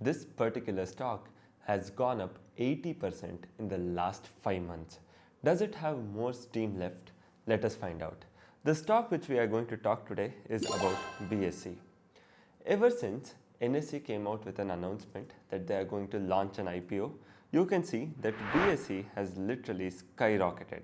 this particular stock has gone up 80% in the last 5 months. Does it have more steam left? Let us find out. The stock which we are going to talk today is about BSE. Ever since NSE came out with an announcement that they are going to launch an IPO, you can see that BSE has literally skyrocketed.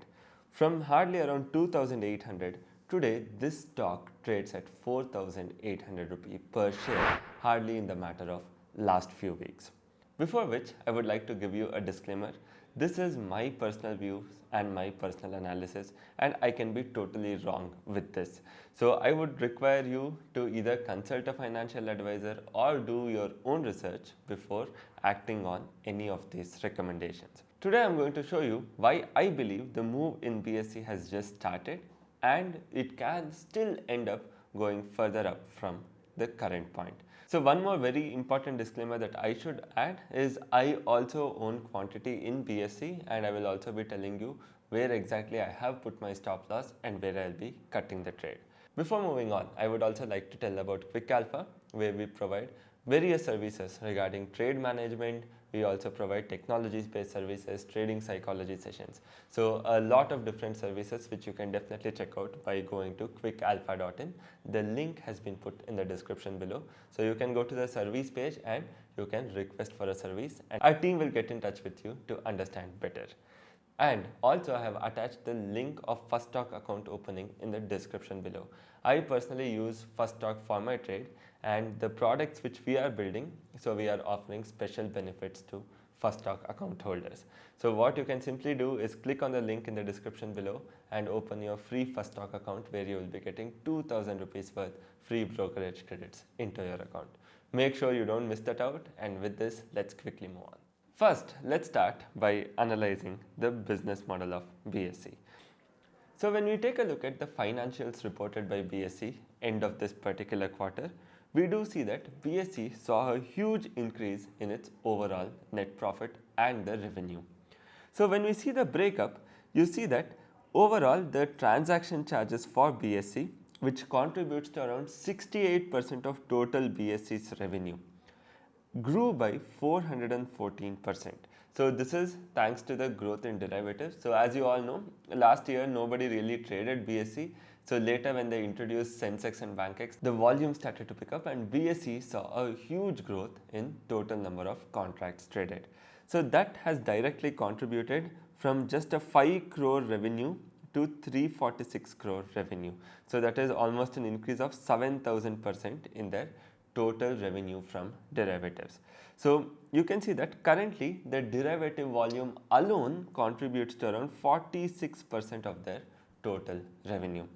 From hardly around 2,800, today this stock trades at 4,800 rupee per share, hardly in the matter of last few weeks. Before which, I would like to give you a disclaimer. This is my personal views and my personal analysis, and I can be totally wrong with this. So I would require you to either consult a financial advisor or do your own research before acting on any of these recommendations. Today I'm going to show you why I believe the move in BSE has just started and it can still end up going further up from the current point. So one more very important disclaimer that I should add is I also own quantity in BSE, and I will also be telling you where exactly I have put my stop loss and where I'll be cutting the trade. Before moving on, I would also like to tell about Quick Alpha, where we provide various services regarding trade management. We also provide technology-based services, trading psychology sessions. So a lot of different services which you can definitely check out by going to quickalpha.in. The link has been put in the description below. So you can go to the service page and you can request for a service, and our team will get in touch with you to understand better. And also I have attached the link of First Stock account opening in the description below. I personally use First Stock for my trade and the products which we are building, so we are offering special benefits to First Stock account holders. So what you can simply do is click on the link in the description below and open your free First Stock account, where you will be getting 2,000 rupees worth free brokerage credits into your account. Make sure you don't miss that out, and with this, let's quickly move on. First, let's start by analyzing the business model of BSE. So when we take a look at the financials reported by BSE end of this particular quarter, we do see that BSE saw a huge increase in its overall net profit and the revenue. So when we see the breakup, you see that overall the transaction charges for BSE, which contributes to around 68% of total BSE's revenue, grew by 414%. So this is thanks to the growth in derivatives. So as you all know, last year nobody really traded BSE. So later when they introduced Sensex and Bankex, the volume started to pick up and BSE saw a huge growth in total number of contracts traded. So that has directly contributed from just a 5 crore revenue to 346 crore revenue. So that is almost an increase of 7,000% in their total revenue from derivatives. So you can see that currently the derivative volume alone contributes to around 46% of their total revenue.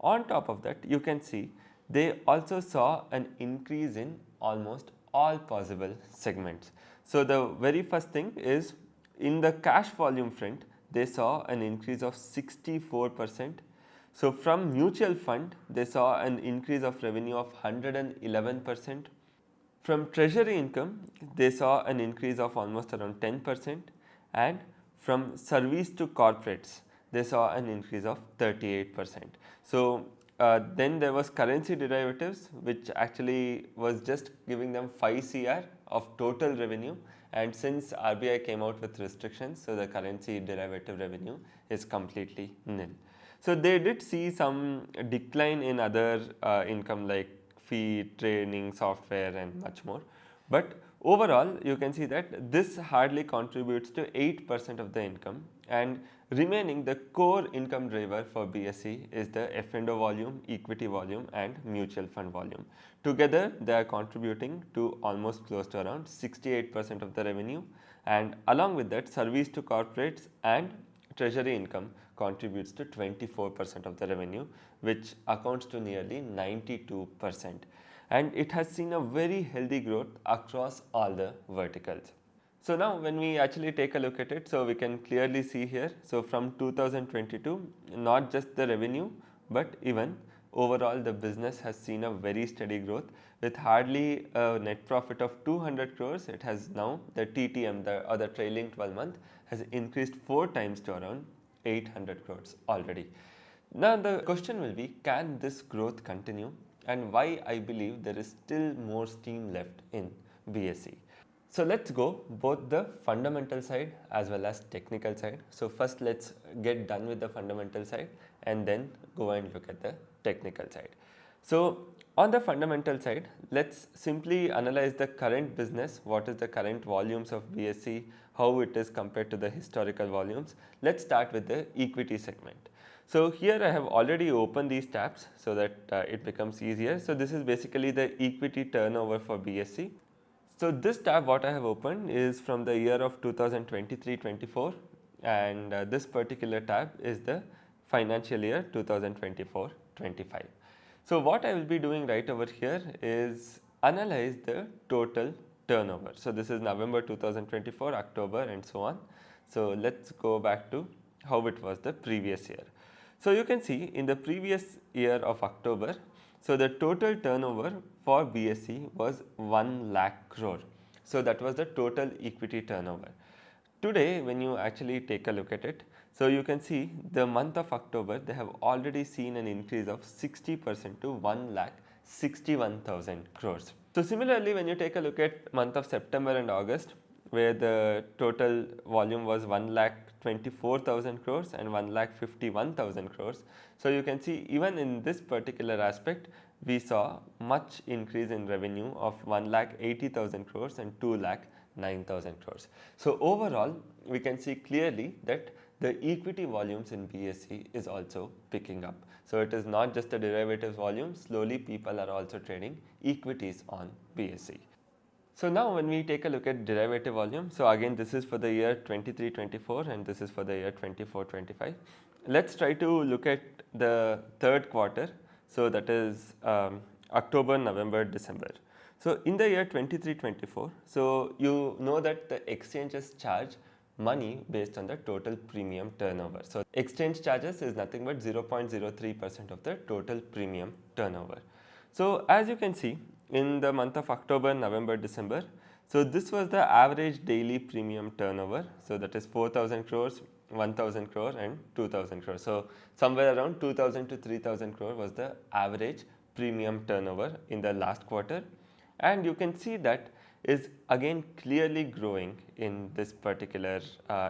On top of that, you can see they also saw an increase in almost all possible segments. So the very first thing is in the cash volume front, they saw an increase of 64%. So from mutual fund, they saw an increase of revenue of 111%. From treasury income, they saw an increase of almost around 10%. And from service to corporates, they saw an increase of 38%. So then there was currency derivatives, which actually was just giving them 5 CR of total revenue. And since RBI came out with restrictions, so the currency derivative revenue is completely nil. So they did see some decline in other income like fee, training, software and much more. But overall, you can see that this hardly contributes to 8% of the income, and remaining the core income driver for BSE is the F&O volume, equity volume and mutual fund volume. Together, they are contributing to almost close to around 68% of the revenue, and along with that, service to corporates and treasury income contributes to 24% of the revenue, which accounts to nearly 92%. And it has seen a very healthy growth across all the verticals. So now when we actually take a look at it, so we can clearly see here, so from 2022, not just the revenue, but even overall the business has seen a very steady growth with hardly a net profit of 200 crores. It has now, the TTM, the trailing 12 month, has increased 4 times to around 800 crores already. Now the question will be, can this growth continue, and why I believe there is still more steam left in BSE. So let's go both the fundamental side as well as technical side. So first let's get done with the fundamental side and then go and look at the technical side. So on the fundamental side, let's simply analyze the current business, what is the current volumes of BSE, how it is compared to the historical volumes. Let's start with the equity segment. So here I have already opened these tabs so that it becomes easier. So this is basically the equity turnover for BSE. So this tab what I have opened is from the year of 2023-24 and this particular tab is the financial year 2024-25. So what I will be doing right over here is analyze the total turnover. So this is November 2024, October and so on. So let's go back to how it was the previous year. So you can see in the previous year of October, so the total turnover for BSE was 1 lakh crore. So that was the total equity turnover. Today, when you actually take a look at it, so you can see the month of October, they have already seen an increase of 60% to 1 lakh 61,000 crores. So similarly, when you take a look at month of September and August, where the total volume was 1 lakh 24,000 crores and 1 lakh 51,000 crores. So you can see even in this particular aspect, we saw much increase in revenue of 1 lakh 80,000 crores and 2 lakh 9,000 crores. So overall, we can see clearly that the equity volumes in BSE is also picking up. So it is not just the derivatives volume, slowly people are also trading equities on BSE. So now when we take a look at derivative volume, so again this is for the year 23-24 and this is for the year 24-25. Let's try to look at the third quarter, so that is October, November, December. So in the year 23-24, so you know that the exchanges charge money based on the total premium turnover. So exchange charges is nothing but 0.03% of the total premium turnover. So as you can see, in the month of October, November, December, so this was the average daily premium turnover. So that is 4,000 crores, 1,000 crore and 2,000 crore. So somewhere around 2,000 to 3,000 crore was the average premium turnover in the last quarter. And you can see that is again clearly growing in this particular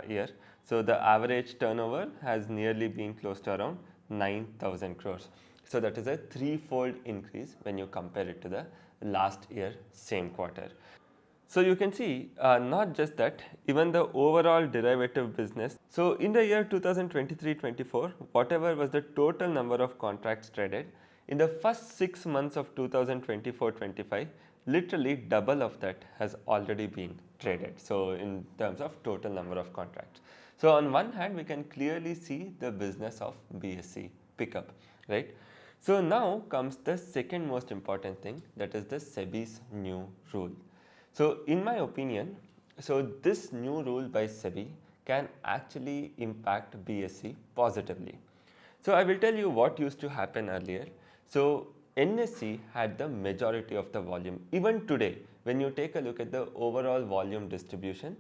year. So the average turnover has nearly been close to around 9,000 crores. So that is a threefold increase when you compare it to the last year same quarter. So you can see not just that, even the overall derivative business. So in the year 2023-24, whatever was the total number of contracts traded, in the first 6 months of 2024-25, literally double of that has already been traded. So in terms of total number of contracts. So on one hand, we can clearly see the business of BSE pickup, right? So now comes the second most important thing, that is the SEBI's new rule. So in my opinion, so this new rule by SEBI can actually impact BSE positively. So I will tell you what used to happen earlier. So NSE had the majority of the volume. Even today, when you take a look at the overall volume distribution,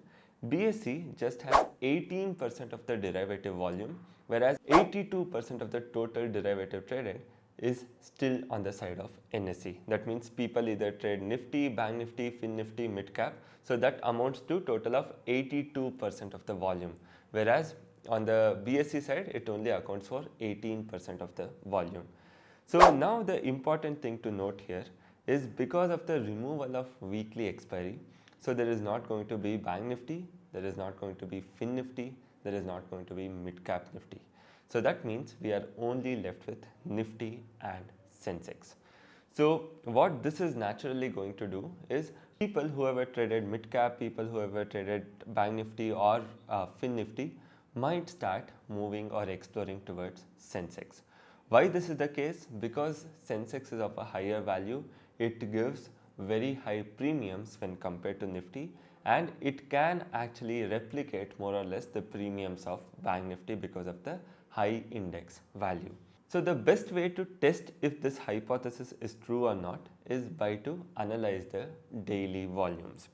BSE just has 18% of the derivative volume, whereas 82% of the total derivative traded is still on the side of NSE. That means people either trade Nifty, Bank Nifty, Fin Nifty, Mid Cap. So that amounts to total of 82% of the volume. Whereas on the BSE side, it only accounts for 18% of the volume. So now the important thing to note here is because of the removal of weekly expiry, so there is not going to be Bank Nifty, there is not going to be Fin Nifty, there is not going to be Mid Cap Nifty. So that means we are only left with Nifty and Sensex. So what this is naturally going to do is people who have traded mid cap, people who have traded Bank Nifty or Fin Nifty might start moving or exploring towards Sensex. Why this is the case? Because Sensex is of a higher value, it gives very high premiums when compared to Nifty, and it can actually replicate more or less the premiums of Bank Nifty because of the high index value. So the best way to test if this hypothesis is true or not is by to analyze the daily volumes.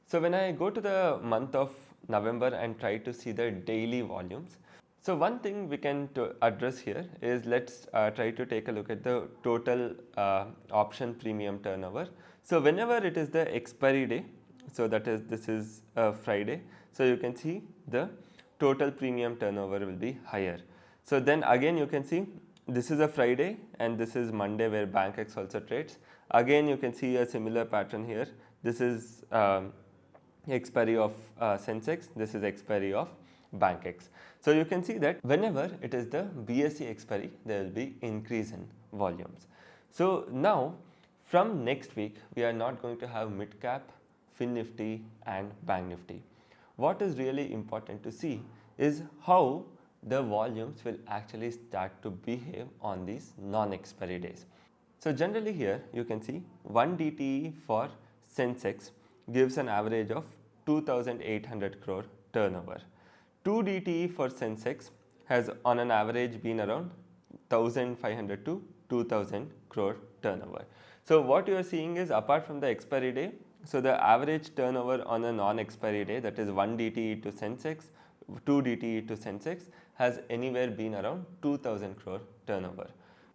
So when I go to the month of November and try to see the daily volumes, so one thing we can address here is let's try to take a look at the total option premium turnover. So whenever it is the expiry day, So that is, this is Friday. So you can see the total premium turnover will be higher. So then again you can see this is a Friday and this is Monday where BankX also trades. Again you can see a similar pattern here. This is expiry of Sensex, this is expiry of BankX. So you can see that whenever it is the BSE expiry, there will be increase in volumes. So now from next week, we are not going to have mid cap, fin nifty and bank nifty. What is really important to see is how the volumes will actually start to behave on these non-expiry days. So generally here you can see 1 DTE for Sensex gives an average of 2800 crore turnover. 2 DTE for Sensex has on an average been around 1500 to 2000 crore turnover. So what you are seeing is, apart from the expiry day, so the average turnover on a non-expiry day, that is 1 DTE to Sensex, 2 DTE to Sensex, has anywhere been around 2000 crore turnover.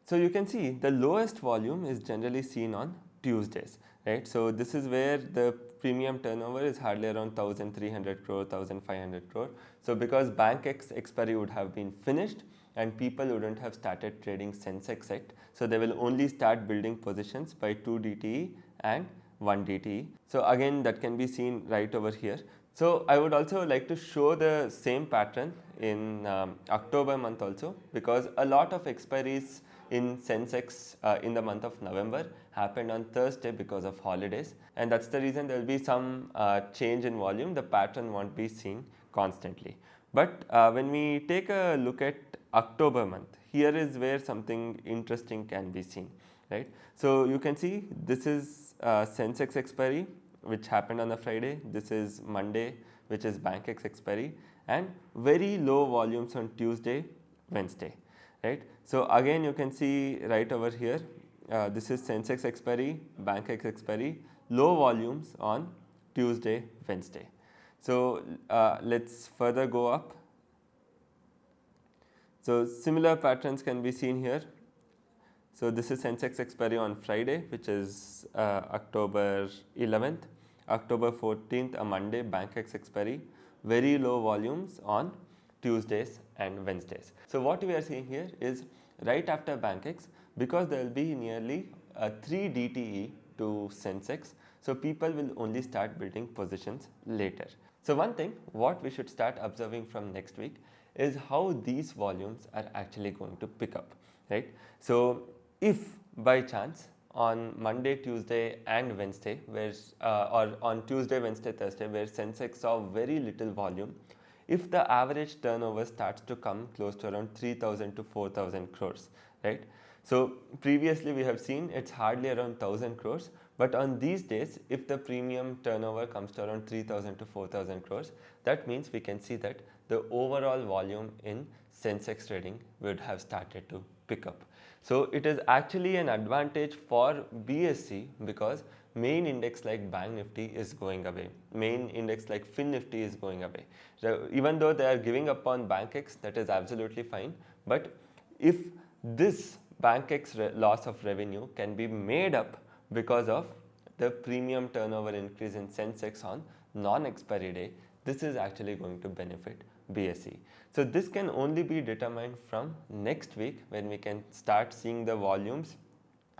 So you can see the lowest volume is generally seen on Tuesdays, right? So this is where the premium turnover is hardly around 1300 crore, 1500 crore. So because BankX expiry would have been finished and people wouldn't have started trading Sensex yet, so they will only start building positions by 2 DTE and 1 DTE. So again, that can be seen right over here. So I would also like to show the same pattern in October month also, because a lot of expiries in Sensex in the month of November happened on Thursday because of holidays, and that's the reason there will be some change in volume. The pattern won't be seen constantly. But when we take a look at October month, here is where something interesting can be seen, right? So you can see this is Sensex expiry, which happened on a Friday. This is Monday, which is BankX expiry, and very low volumes on Tuesday, Wednesday, right? So again you can see right over here, this is Sensex expiry, BankX expiry, low volumes on Tuesday, Wednesday. So let's further go up. So similar patterns can be seen here. So this is Sensex expiry on Friday, which is October 11th. October 14th, a Monday, BankX expiry. Very low volumes on Tuesdays and Wednesdays. So what we are seeing here is right after BankX, because there will be nearly 3 DTE to Sensex, so people will only start building positions later. So one thing what we should start observing from next week is how these volumes are actually going to pick up, right? So if by chance on Monday, Tuesday and Wednesday, where or on Tuesday, Wednesday, Thursday, where Sensex saw very little volume, if the average turnover starts to come close to around 3000 to 4000 crores, right? So previously we have seen it's hardly around 1000 crores, but on these days, if the premium turnover comes to around 3000 to 4000 crores, that means we can see that the overall volume in Sensex trading would have started to pick up. So it is actually an advantage for BSE, because main index like Bank Nifty is going away, main index like Fin Nifty is going away. So even though they are giving up on BankX, that is absolutely fine, but if this BankX loss of revenue can be made up because of the premium turnover increase in Sensex on non-expiry day, this is actually going to benefit BSE. So this can only be determined from next week, when we can start seeing the volumes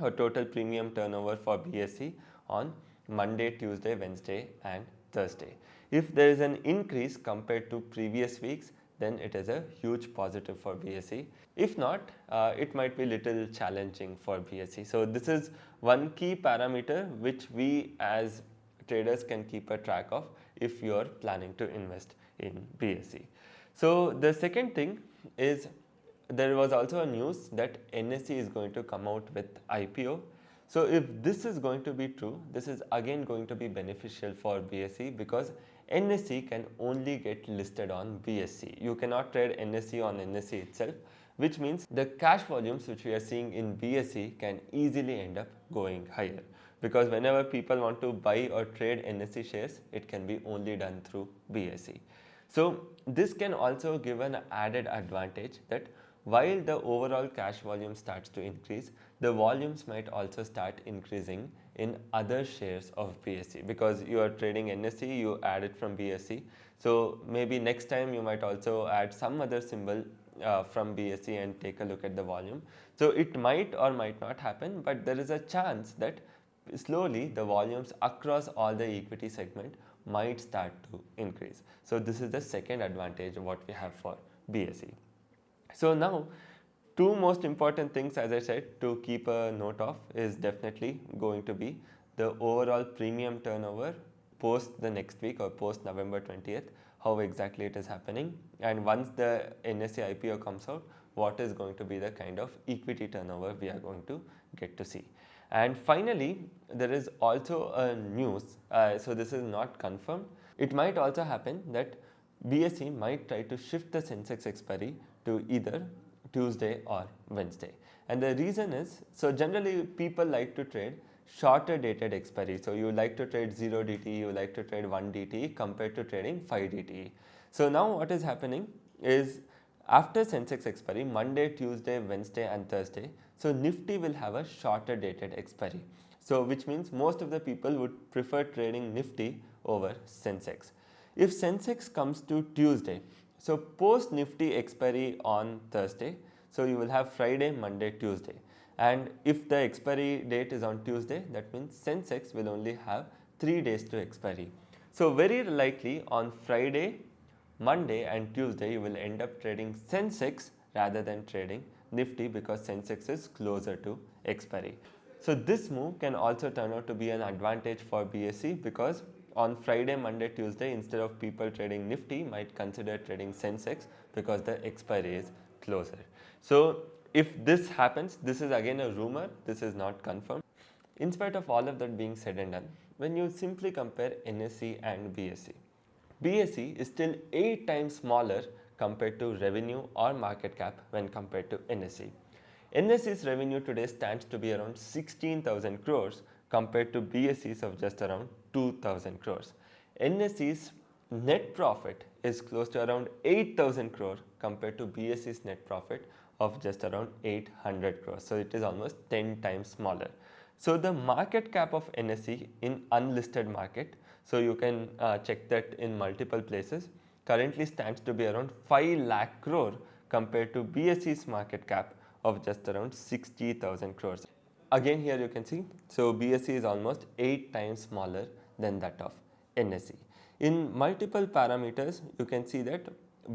or total premium turnover for BSE on Monday, Tuesday, Wednesday and Thursday. If there is an increase compared to previous weeks, then it is a huge positive for BSE. If not, it might be little challenging for BSE. So this is one key parameter which we as traders can keep a track of if you are planning to invest in BSE. So the second thing is, there was also a news that NSE is going to come out with IPO. So if this is going to be true, this is again going to be beneficial for BSE, because NSE can only get listed on BSE. You cannot trade NSE on NSE itself, which means the cash volumes which we are seeing in BSE can easily end up going higher, because whenever people want to buy or trade NSE shares, it can be only done through BSE. So this can also give an added advantage that while the overall cash volume starts to increase, the volumes might also start increasing in other shares of BSE, because you are trading NSE, you add it from BSE. So maybe next time you might also add some other symbol from BSE and take a look at the volume. So it might or might not happen, but there is a chance that slowly the volumes across all the equity segment might start to increase. So this is the second advantage of what we have for BSE. So now, two most important things, as I said, to keep a note of is definitely going to be the overall premium turnover post the next week or post November 20th, how exactly it is happening, and once the NSE IPO comes out, what is going to be the kind of equity turnover we are going to get to see. And finally, there is also a news, so this is not confirmed. It might also happen that BSE might try to shift the Sensex expiry to either Tuesday or Wednesday. And the reason is, so generally people like to trade shorter dated expiry. So you like to trade 0 DTE, you like to trade 1 DTE compared to trading 5 DTE. So now what is happening is, after Sensex expiry, Monday, Tuesday, Wednesday and Thursday, so Nifty will have a shorter dated expiry. So which means most of the people would prefer trading Nifty over Sensex. If Sensex comes to Tuesday, so post Nifty expiry on Thursday, so you will have Friday, Monday, Tuesday. And if the expiry date is on Tuesday, that means Sensex will only have 3 days to expiry. So very likely on Friday, Monday and Tuesday you will end up trading Sensex rather than trading Nifty, because Sensex is closer to expiry. So this move can also turn out to be an advantage for BSE, because on Friday, Monday, Tuesday, instead of people trading Nifty, might consider trading Sensex because the expiry is closer. So if this happens, this is again a rumor, this is not confirmed. In spite of all of that being said and done, when you simply compare NSE and BSE, BSE is still 8 times smaller compared to revenue or market cap when compared to NSE. NSE's revenue today stands to be around 16,000 crores compared to BSE's of just around 2,000 crores. NSE's net profit is close to around 8,000 crore compared to BSE's net profit of just around 800 crores. So it is almost 10 times smaller. So the market cap of NSE in unlisted market, so you can check that in multiple places, currently stands to be around 5 lakh crore compared to BSE's market cap of just around 60,000 crores. Again here you can see, so BSE is almost 8 times smaller than that of NSE. In multiple parameters, you can see that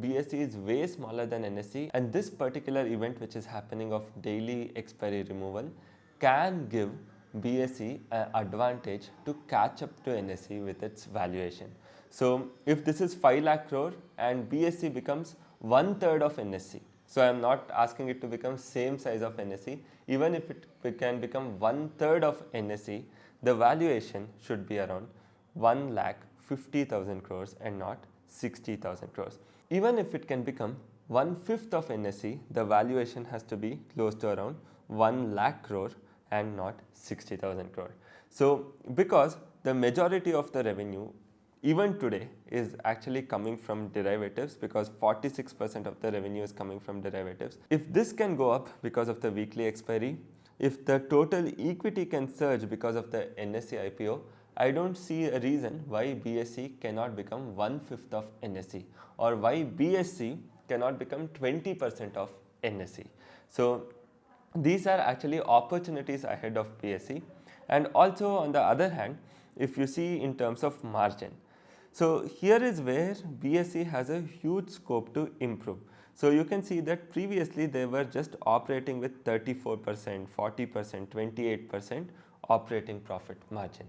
BSE is way smaller than NSE, and this particular event which is happening of daily expiry removal can give BSE an advantage to catch up to NSE with its valuation. So if this is 5 lakh crore and BSE becomes 1/3 of NSE, so I am not asking it to become same size of NSE, even if it can become 1/3 of NSE, the valuation should be around 1,50,000 crores and not 60,000 crores. Even if it can become 1/5 of NSE, the valuation has to be close to around 1 lakh crore and not 60,000 crore. So because the majority of the revenue even today is actually coming from derivatives, because 46% of the revenue is coming from derivatives. If this can go up because of the weekly expiry, if the total equity can surge because of the NSE IPO, I don't see a reason why BSE cannot become 1/5 of NSE, or why BSE cannot become 20% of NSE. So these are actually opportunities ahead of BSE. And also on the other hand, if you see in terms of margin, so here is where BSE has a huge scope to improve. So you can see that previously they were just operating with 34%, 40%, 28% operating profit margin.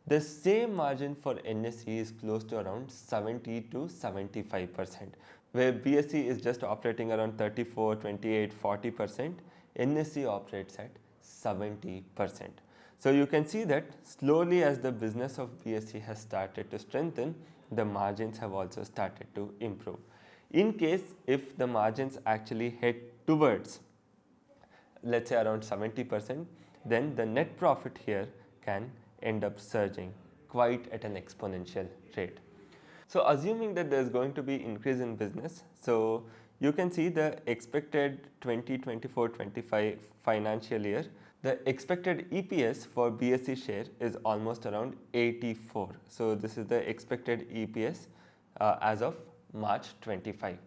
The same margin for NSE is close to around 70 to 75%, where BSE is just operating around 34, 28, 40%, NSE operates at 70%. So you can see that slowly as the business of BSE has started to strengthen, the margins have also started to improve. In case if the margins actually head towards, let's say around 70%, then the net profit here can end up surging quite at an exponential rate. So assuming that there is going to be increase in business, so you can see the expected 2024-25 financial year. The expected EPS for BSE share is almost around 84. So this is the expected EPS as of March 25,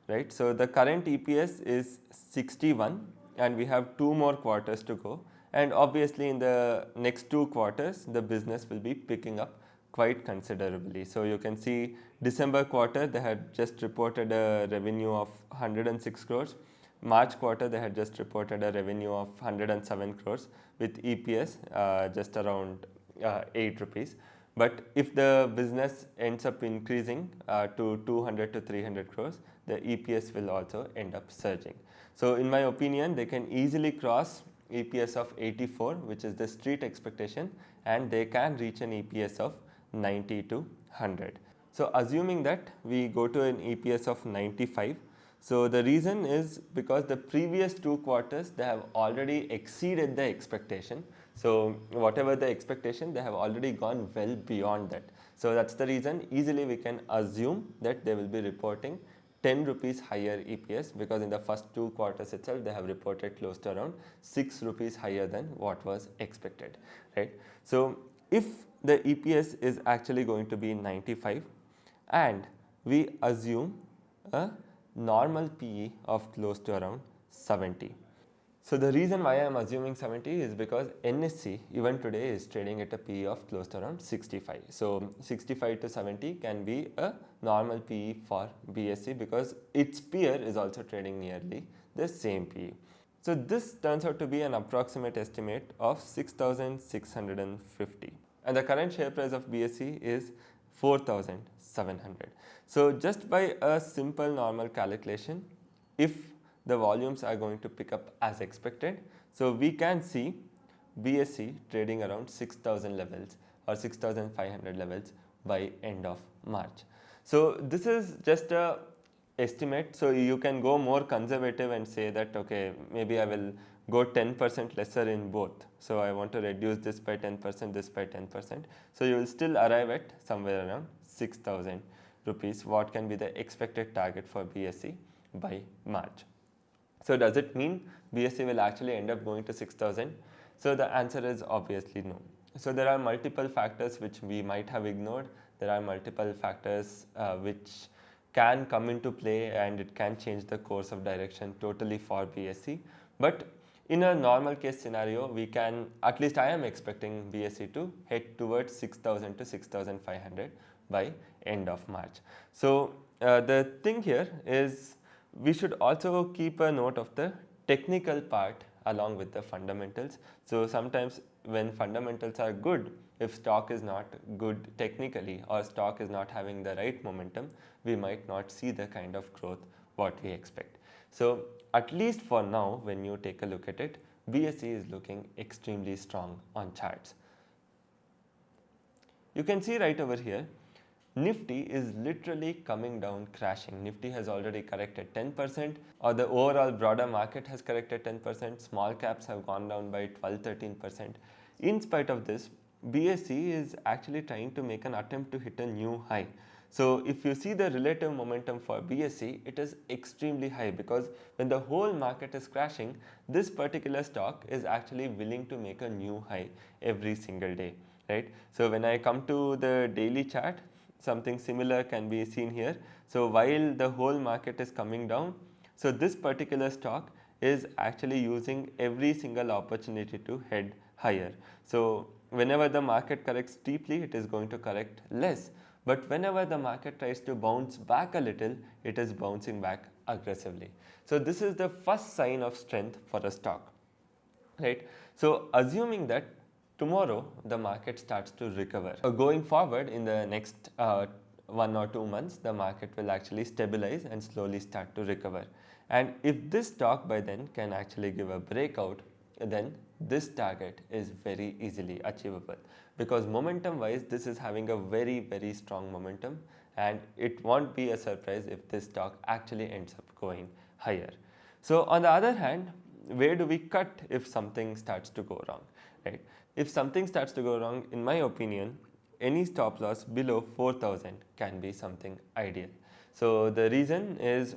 right? So the current EPS is 61 and we have 2 more quarters to go, and obviously in the next 2 quarters the business will be picking up quite considerably. So you can see December quarter they had just reported a revenue of 106 crores. March quarter they had just reported a revenue of 107 crores with EPS just around 8 rupees. But if the business ends up increasing to 200 to 300 crores, the EPS will also end up surging. So in my opinion, they can easily cross EPS of 84, which is the street expectation, and they can reach an EPS of 90 to 100. So assuming that we go to an EPS of 95, so the reason is because the previous 2 quarters they have already exceeded the expectation. So whatever the expectation, they have already gone well beyond that. So that's the reason easily we can assume that they will be reporting 10 rupees higher EPS, because in the first 2 quarters itself they have reported close to around 6 rupees higher than what was expected, right? So if the EPS is actually going to be 95 and we assume a normal PE of close to around 70. So the reason why I am assuming 70 is because NSE even today is trading at a PE of close to around 65. So 65 to 70 can be a normal PE for BSE because its peer is also trading nearly the same PE. So this turns out to be an approximate estimate of 6,650. And the current share price of BSE is 4,700. So just by a simple normal calculation, if the volumes are going to pick up as expected, so we can see BSE trading around 6,000 levels or 6,500 levels by end of March. So this is just a estimate, so you can go more conservative and say that okay, maybe I will go 10% lesser in both. So I want to reduce this by 10%, this by 10%. So you will still arrive at somewhere around 6,000 rupees. What can be the expected target for BSE by March? So does it mean BSE will actually end up going to 6,000? So the answer is obviously no. So there are multiple factors which we might have ignored. There are multiple factors which can come into play and it can change the course of direction totally for BSE. But in a normal case scenario, we can, at least I am expecting BSE to head towards 6,000 to 6,500 by end of March. So the thing here is we should also keep a note of the technical part along with the fundamentals. So sometimes when fundamentals are good, if stock is not good technically or stock is not having the right momentum, we might not see the kind of growth what we expect. So at least for now, when you take a look at it, BSE is looking extremely strong on charts. You can see right over here, Nifty is literally coming down, crashing. Nifty has already corrected 10%, or the overall broader market has corrected 10%. Small caps have gone down by 12-13%. In spite of this, BSE is actually trying to make an attempt to hit a new high. So if you see the relative momentum for BSE, it is extremely high because when the whole market is crashing, this particular stock is actually willing to make a new high every single day, right? So when I come to the daily chart, something similar can be seen here. So while the whole market is coming down, so this particular stock is actually using every single opportunity to head higher. So whenever the market corrects steeply, it is going to correct less. But whenever the market tries to bounce back a little, it is bouncing back aggressively. So this is the first sign of strength for a stock, right? So assuming that tomorrow the market starts to recover, going forward in the next 1 or 2 months, the market will actually stabilize and slowly start to recover. And if this stock by then can actually give a breakout, then this target is very easily achievable, because momentum wise this is having a very strong momentum, and it won't be a surprise if this stock actually ends up going higher. So on the other hand, where do we cut if something starts to go wrong, right? If something starts to go wrong, in my opinion, any stop loss below 4,000 can be something ideal. So the reason is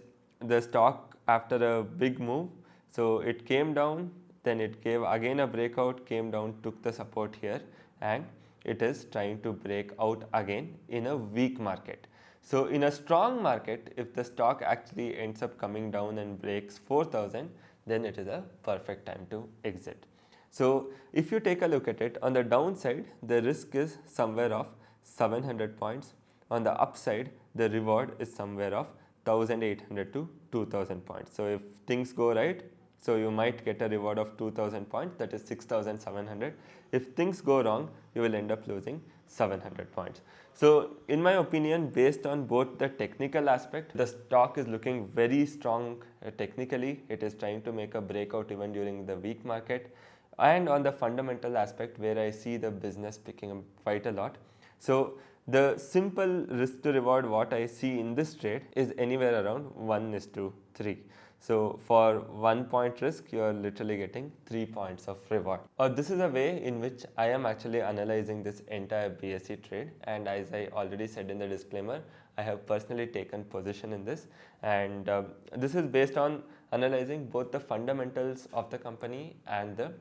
the stock after a big move. So it came down, then it gave again a breakout, came down, took the support here, and it is trying to break out again in a weak market. So in a strong market, if the stock actually ends up coming down and breaks 4,000, then it is a perfect time to exit. So if you take a look at it, on the downside, the risk is somewhere of 700 points. On the upside, the reward is somewhere of 1800 to 2000 points. So if things go right, so you might get a reward of 2000 points, that is 6700. If things go wrong, you will end up losing 700 points. So in my opinion, based on both the technical aspect, the stock is looking very strong technically. It is trying to make a breakout even during the weak market, and on the fundamental aspect where I see the business picking up quite a lot. So the simple risk to reward what I see in this trade is anywhere around 1:3. So for 1 point risk, you are literally getting 3 points of reward. This is a way in which I am actually analyzing this entire BSE trade, and as I already said in the disclaimer, I have personally taken position in this, and this is based on analyzing both the fundamentals of the company and the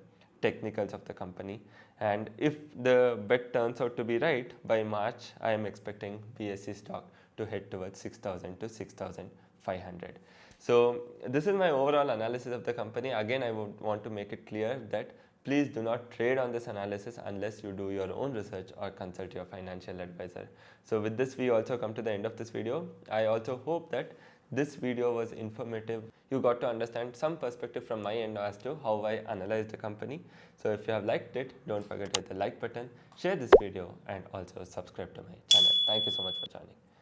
technicals of the company. And if the bet turns out to be right, by March I am expecting BSE stock to head towards 6,000 to 6,500. So this is my overall analysis of the company. Again, I would want to make it clear that please do not trade on this analysis unless you do your own research or consult your financial advisor. So with this, we also come to the end of this video. I also hope that this video was informative. You got to understand some perspective from my end as to how I analyze the company. So if you have liked it, don't forget to hit the like button, share this video, and also subscribe to my channel. Thank you so much for joining.